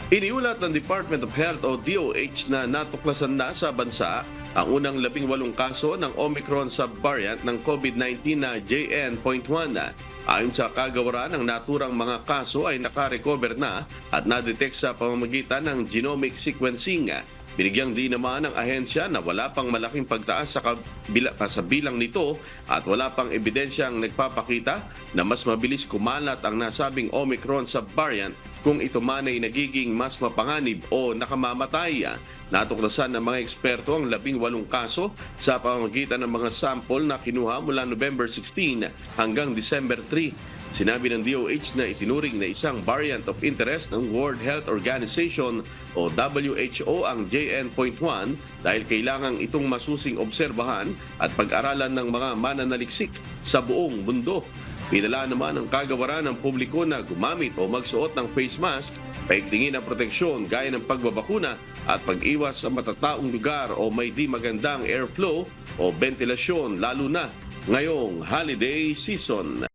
Iniulat ng Department of Health o DOH na natuklasan na sa bansa ang unang 18 kaso ng Omicron subvariant ng COVID-19 na JN.1. Ayon sa kagawaran, ang naturang mga kaso ay nakarecover na at nadetect sa pamamagitan ng genomic sequencing. Binigyang din naman ng ahensya na wala pang malaking pagtaas sa bilang nito at wala pang ebidensyang nagpapakita na mas mabilis kumalat ang nasabing Omicron subvariant kung ito man ay nagiging mas mapanganib o nakamamatay. Natuklasan ng mga eksperto ang 18 kaso sa pamamagitan ng mga sample na kinuha mula November 16 hanggang December 3. Sinabi ng DOH na itinuring na isang variant of interest ng World Health Organization o WHO ang JN.1 dahil kailangang itong masusing obserbahan at pag-aralan ng mga mananaliksik sa buong mundo. Pinala naman ng kagawaran ng publiko na gumamit o magsuot ng face mask, paigtingin ang proteksyon gaya ng pagbabakuna at pag-iwas sa matataong lugar o may di magandang airflow o ventilasyon lalo na ngayong holiday season.